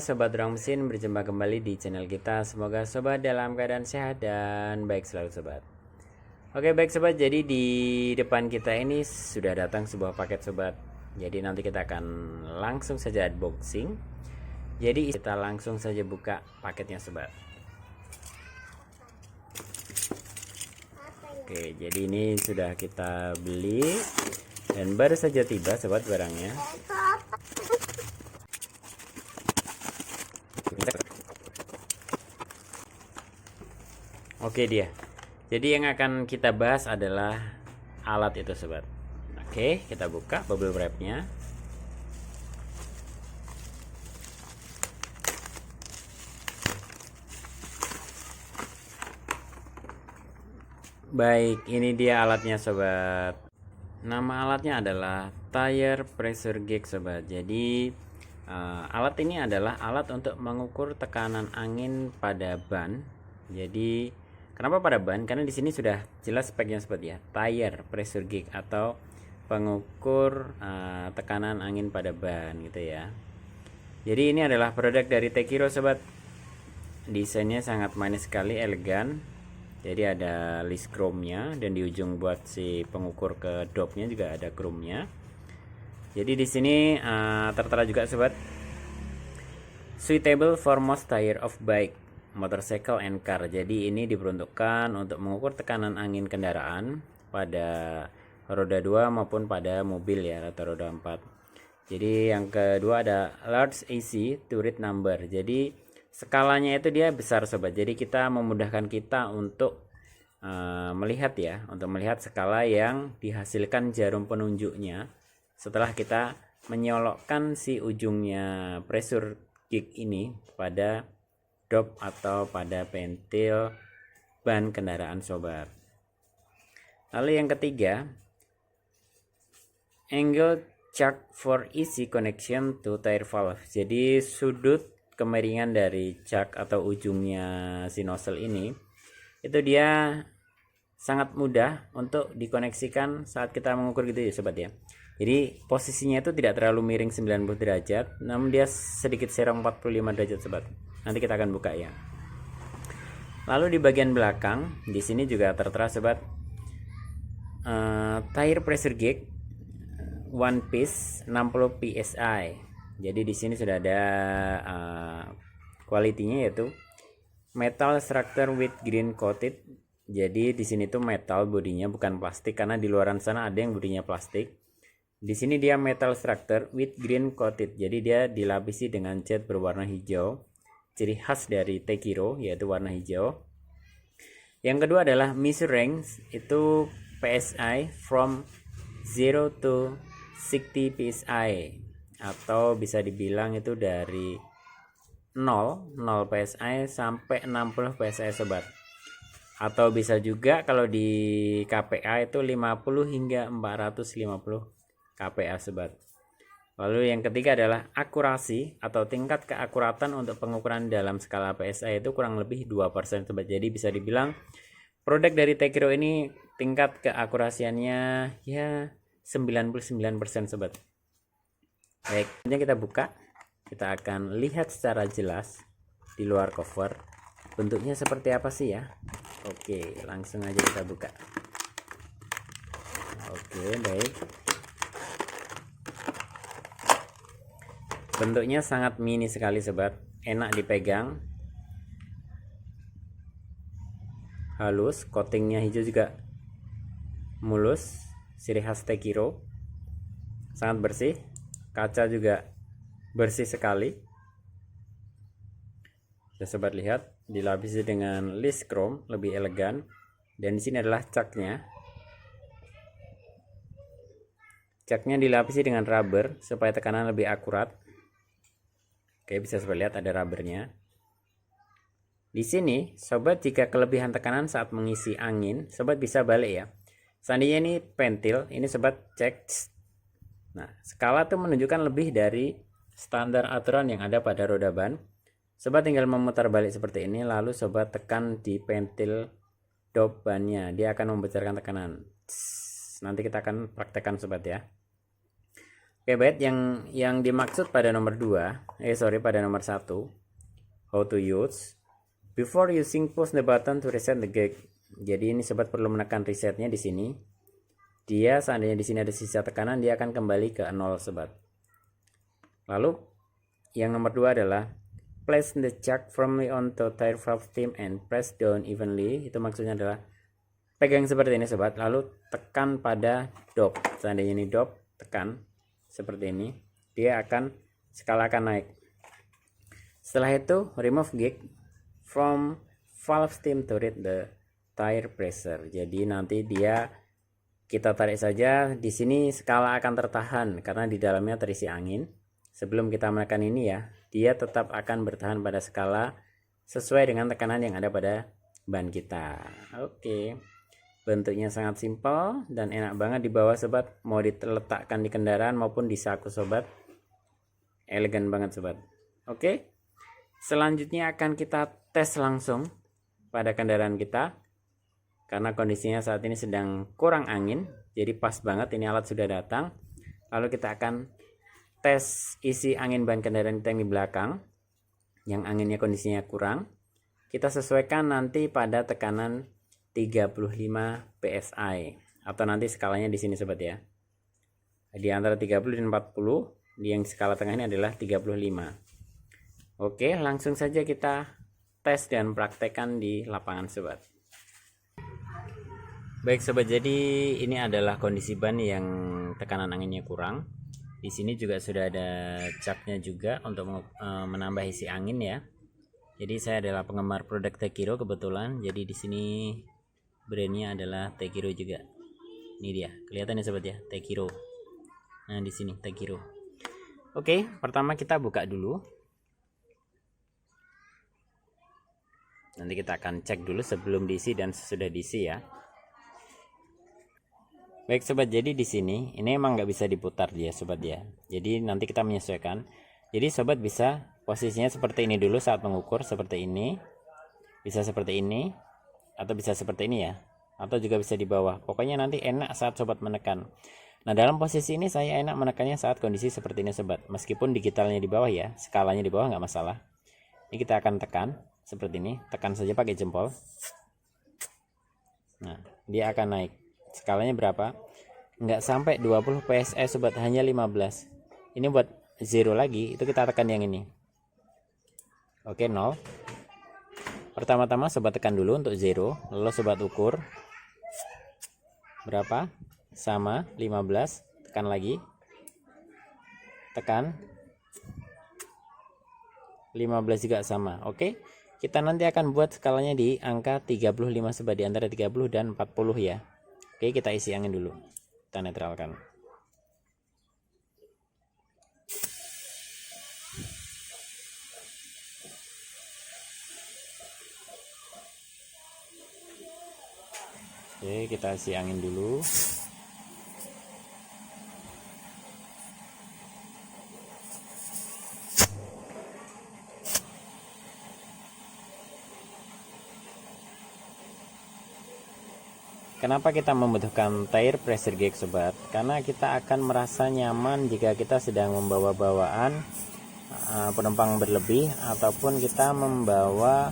Sobat Ruang Mesin, berjumpa kembali di channel kita. Semoga sobat dalam keadaan sehat dan baik selalu sobat. Oke baik sobat, jadi di depan kita ini sudah datang sebuah paket sobat. Jadi nanti kita akan langsung saja unboxing. Jadi kita langsung saja buka paketnya sobat. Oke, jadi ini sudah kita beli dan baru saja tiba sobat barangnya. Oke dia. Jadi yang akan kita bahas adalah alat itu sobat. Oke, kita buka bubble wrapnya. Baik, ini dia alatnya sobat. Nama alatnya adalah tire pressure gauge sobat. Jadi alat ini adalah alat untuk mengukur tekanan angin pada ban. Jadi kenapa pada ban? Karena di sini sudah jelas speknya sobat ya. Tire pressure gauge atau pengukur tekanan angin pada ban gitu ya. Jadi ini adalah produk dari Tekiro sobat. Desainnya sangat manis sekali, elegan. Jadi ada list chrome-nya dan di ujung buat si pengukur ke dopnya juga ada chrome-nya. Jadi di sini tertera juga sobat, suitable for most tire of bike, motorcycle and car. Jadi ini diperuntukkan untuk mengukur tekanan angin kendaraan pada roda 2 maupun pada mobil ya atau roda 4. Jadi yang kedua ada large AC to read number. Jadi skalanya itu dia besar sobat. Jadi kita memudahkan kita untuk melihat ya, untuk melihat skala yang dihasilkan jarum penunjuknya setelah kita menyolokkan si ujungnya pressure gauge ini pada dop atau pada pentil ban kendaraan sobat. Lalu yang ketiga, angle chuck for easy connection to tire valve. Jadi sudut kemiringan dari chuck atau ujungnya si nozzle ini itu dia sangat mudah untuk dikoneksikan saat kita mengukur gitu ya sobat ya. Jadi posisinya itu tidak terlalu miring 90 derajat, namun dia sedikit serong 45 derajat sobat. Nanti kita akan buka ya. Lalu di bagian belakang di sini juga tertera sobat tire pressure gauge one piece 60 psi. Jadi di sini sudah ada kualitinya yaitu metal structure with green coated. Jadi di sini tuh metal bodinya bukan plastik, karena di luaran sana ada yang bodinya plastik. Di sini dia metal structure with green coated. Jadi dia dilapisi dengan cat berwarna hijau. Ciri khas dari Tekiro yaitu warna hijau. Yang kedua adalah measure range, itu PSI from 0 to 60 PSI. Atau bisa dibilang itu dari 0 PSI sampai 60 PSI sobat. Atau bisa juga kalau di KPA itu 50 hingga 450 KPA sobat. Lalu yang ketiga adalah akurasi atau tingkat keakuratan untuk pengukuran dalam skala PSI itu kurang lebih 2% sobat. Jadi bisa dibilang produk dari Tekiro ini tingkat keakurasiannya ya 99% sobat. Baik, kita buka. Kita akan lihat secara jelas di luar cover bentuknya seperti apa sih ya. Oke, langsung aja kita buka. Oke, baik. Bentuknya sangat mini sekali sobat, enak dipegang, halus, coatingnya hijau juga mulus, ciri khas Tekiro, sangat bersih. Kaca juga bersih sekali. Bisa sobat lihat, dilapisi dengan list chrome, lebih elegan. Dan di sini adalah caknya. Caknya dilapisi dengan rubber supaya tekanan lebih akurat. Oke, bisa sobat lihat ada rubbernya. Di sini, sobat jika kelebihan tekanan saat mengisi angin, sobat bisa balik ya. Seandainya ini pentil, ini sobat cek. Nah, skala itu menunjukkan lebih dari standar aturan yang ada pada roda ban. Sobat tinggal memutar balik seperti ini, lalu sobat tekan di pentil dop bannya, dia akan membesarkan tekanan. Nanti kita akan praktekkan sobat ya. Oke, baik, yang dimaksud pada nomor 2, pada nomor 1, how to use. Before using, push the button to reset the gig. Jadi ini sobat perlu menekan resetnya di sini. Dia seandainya di sini ada sisa tekanan, dia akan kembali ke 0 sobat. Lalu yang nomor 2 adalah place the chuck firmly onto tire valve stem and press down evenly. Itu maksudnya adalah pegang seperti ini sobat, lalu tekan pada dop. Seandainya ini dop, tekan seperti ini, dia akan skala akan naik. Setelah itu remove gig from valve stem to read the tire pressure. Jadi nanti kita tarik saja, di sini skala akan tertahan karena di dalamnya terisi angin. Sebelum kita menekan ini ya, dia tetap akan bertahan pada skala sesuai dengan tekanan yang ada pada ban kita. Oke. Bentuknya sangat simpel dan enak banget di bawah sobat, mau diletakkan di kendaraan maupun di saku sobat. Elegan banget sobat. Oke. Selanjutnya akan kita tes langsung pada kendaraan kita. Karena kondisinya saat ini sedang kurang angin, jadi pas banget ini alat sudah datang. Lalu kita akan tes isi angin ban kendaraan kita yang di belakang, yang anginnya kondisinya kurang. Kita sesuaikan nanti pada tekanan 35 psi, atau nanti skalanya di sini sobat ya. Di antara 30 dan 40, di yang skala tengah ini adalah 35. Oke, langsung saja kita tes dan praktekkan di lapangan sobat. Baik sobat, jadi ini adalah kondisi ban yang tekanan anginnya kurang. Di sini juga sudah ada capnya juga untuk menambah isi angin ya. Jadi saya adalah penggemar produk Tekiro kebetulan. Jadi di sini brandnya adalah Tekiro juga. Ini dia, kelihatan ya sobat ya, Tekiro. Nah di sini Tekiro. Oke, pertama kita buka dulu. Nanti kita akan cek dulu sebelum diisi dan sesudah diisi ya. Baik sobat, jadi di sini ini emang nggak bisa diputar dia sobat ya. Jadi nanti kita menyesuaikan. Jadi sobat bisa posisinya seperti ini dulu saat mengukur, seperti ini. Bisa seperti ini atau bisa seperti ini ya. Atau juga bisa di bawah. Pokoknya nanti enak saat sobat menekan. Nah, dalam posisi ini saya enak menekannya saat kondisi seperti ini sobat. Meskipun digitalnya di bawah ya, skalanya di bawah nggak masalah. Ini kita akan tekan seperti ini. Tekan saja pakai jempol. Nah, dia akan naik. Skalanya berapa? Nggak sampai 20 psi sobat, hanya 15. Ini buat 0 lagi, itu kita tekan yang ini. Oke, 0. Pertama-tama sobat tekan dulu untuk 0, lalu sobat ukur berapa? Sama 15, tekan lagi. Tekan 15 juga sama. Oke. Kita nanti akan buat skalanya di angka 35 sobat, di antara 30 dan 40 ya. Oke, kita isi angin dulu. Kita netralkan. Oke, kita isi angin dulu. Kenapa kita membutuhkan tire pressure gauge sobat? Karena kita akan merasa nyaman jika kita sedang membawa bawaan penumpang berlebih ataupun kita membawa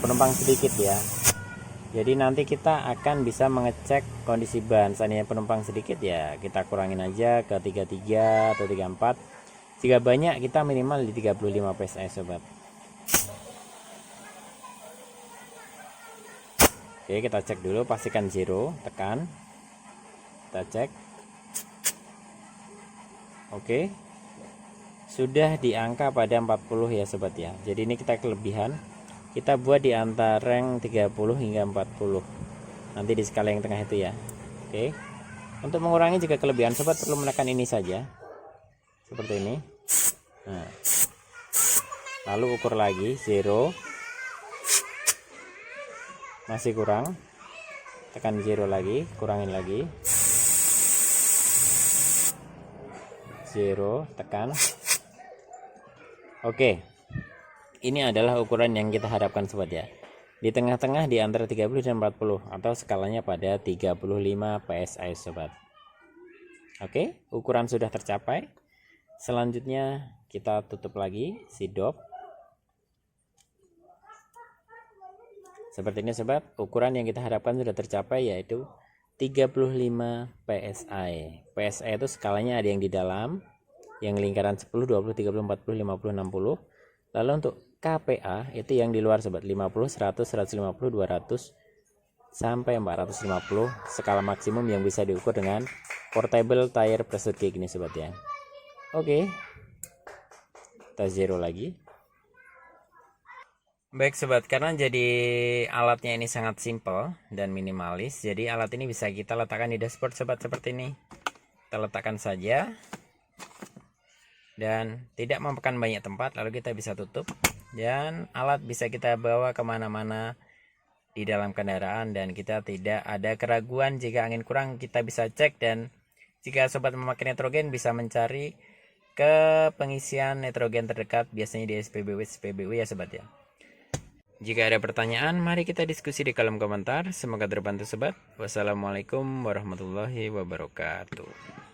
penumpang sedikit ya. Jadi nanti kita akan bisa mengecek kondisi ban. Seandainya penumpang sedikit ya kita kurangin aja ke 33 atau 34. Jika banyak kita minimal di 35 psi sobat. Oke, kita cek dulu, pastikan 0, tekan. Kita cek. Oke. Sudah di angka pada 40 ya sobat ya. Jadi ini kita kelebihan. Kita buat di antara rank 30 hingga 40. Nanti di skala yang tengah itu ya. Oke. Untuk mengurangi jika kelebihan sobat perlu menekan ini saja. Seperti ini. Nah. Lalu ukur lagi 0. Masih kurang, tekan 0 lagi, kurangin lagi 0, tekan. Oke, ini adalah ukuran yang kita harapkan sobat ya, di tengah-tengah di antara 30 dan 40 atau skalanya pada 35 psi sobat. Oke, ukuran sudah tercapai. Selanjutnya kita tutup lagi si dop. Seperti ini sobat, ukuran yang kita harapkan sudah tercapai yaitu 35 PSI. PSI itu skalanya ada yang di dalam, yang lingkaran 10, 20, 30, 40, 50, 60. Lalu untuk KPA itu yang di luar sobat, 50, 100, 150, 200 sampai 450 skala maksimum yang bisa diukur dengan portable tire pressure gauge ini sobat ya. Oke, kita zero lagi. Baik sobat, karena jadi alatnya ini sangat simple dan minimalis, jadi alat ini bisa kita letakkan di dashboard sobat seperti ini. Kita letakkan saja dan tidak memakan banyak tempat, lalu kita bisa tutup dan alat bisa kita bawa kemana-mana di dalam kendaraan dan kita tidak ada keraguan jika angin kurang. Kita bisa cek, dan jika sobat memakai nitrogen bisa mencari ke pengisian nitrogen terdekat, biasanya di SPBU ya sobat ya. Jika ada pertanyaan, mari kita diskusi di kolom komentar. Semoga terbantu sobat. Wassalamualaikum warahmatullahi wabarakatuh.